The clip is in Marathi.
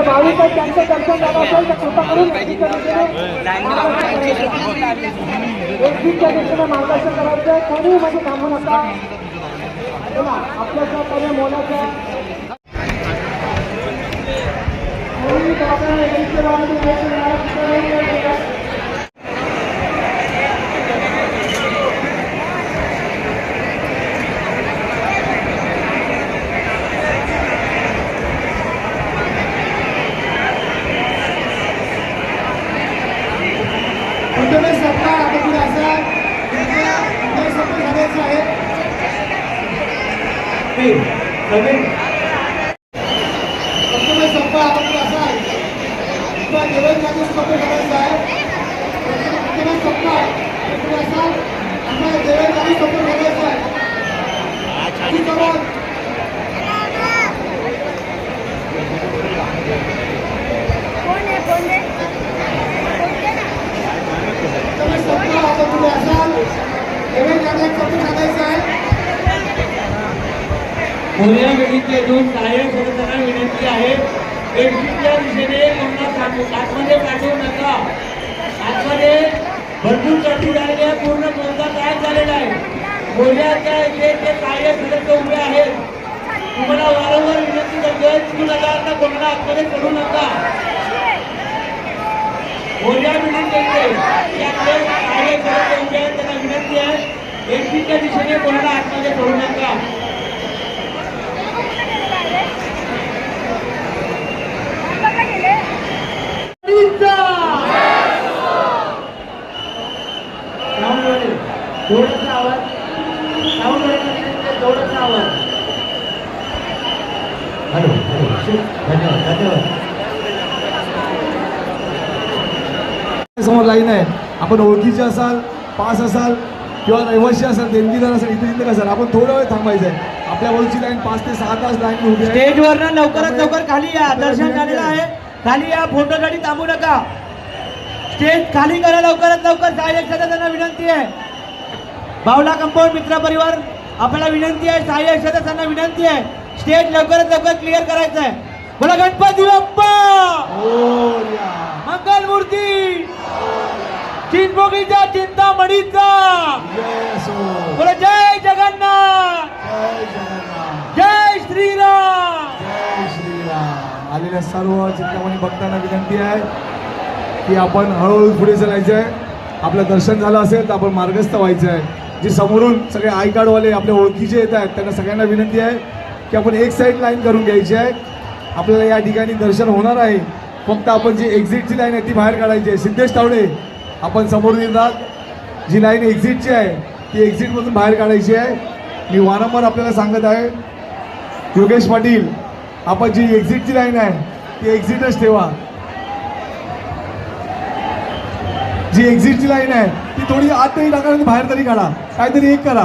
भाविक आहेत त्यांचं दर्शन झालं असेल तर कृपा करून एसटीच्या दिशेने मार्गदर्शन करायचं. कोणी मध्ये थांबू नका. आपल्या सहकार्य मोलाचं मोर्या गडीतले दोन सहाय्यक सदस्यांना विनंती आहे एसटीच्या दिशेने कोणाला आतमध्ये पाठवू नका. आतमध्ये भरपूर गर्दी झालेली आहे. पूर्ण मोर्चा तयार झालेला आहे. मोर्याच्या इथे ते सहाय्यक सदस्य उभे आहेत. तुम्हाला वारंवार विनंती करतोय चुकू नका. आता कोणाला आतमध्ये पडू नका. मोर्या विनंती आहे की आपले सहाय्यक सदस्य उभे आहेत त्यांना विनंती आहे एसटीच्या दिशेने कोणाला आतमध्ये पडू नका. जोराचा आवाज साऊंड जोराचा आवाज. हॅलो धन्यवाद धन्यवाद. समोर लाईन आहे. आपण ओळखीचे असाल, पास असाल किंवा रहिवासी असाल, देणगीदार असाल, इथे असाल, आपण थोडा वेळ थांबायचं आहे. आपल्या ओळखीची लाईन 5 ते 6 तास लाईन उभी आहे. स्टेजवरनं लवकरात लवकर खाली या. दर्शन झालेलं आहे. खाली या. फोटोसाठी थांबू नका. स्टेज खाली करा लवकरात लवकर. सहाय्यक सदस्यांना विनंती आहे. बावला कंपाऊंड मित्र परिवार आपल्याला विनंती आहे. सहाय्यक सदस्यांना विनंती आहे स्टेज लवकरात लवकर क्लिअर करायचं आहे. बोला गणपती बाप्पा मंगल मूर्ती चिंचबोगीचा चिंतामणीचा. बोला जय जगन्नाथ जय श्रीराम. आलेल्या सर्व चिंतामणी भक्तांना विनंती आहे की आपण हळूहळू पुढे चालायचं आहे. आपलं दर्शन झालं असेल तर आपण मार्गस्थ व्हायचं आहे. जे समोरून सगळे आय कार्डवाले आपल्या ओळखीचे येत आहेत त्यांना सगळ्यांना विनंती आहे की आपण एक साईड लाईन करून घ्यायची आहे. आपल्याला या ठिकाणी दर्शन होणार आहे. फक्त आपण जी एक्झिटची लाईन आहे ती बाहेर काढायची आहे. सिद्धेश तावडे आपण समोरून येतात. जी लाईन एक्झिटची आहे ती एक्झिटमधून बाहेर काढायची आहे. मी वारंवार आपल्याला सांगत आहे योगेश पाटील आपण जी एक्झिटची लाईन आहे ती एक्झिटच ठेवा. जी एक्झिटची लाईन आहे ती थोडी आत तरी टाका, बाहेर तरी काढा. काहीतरी एक करा.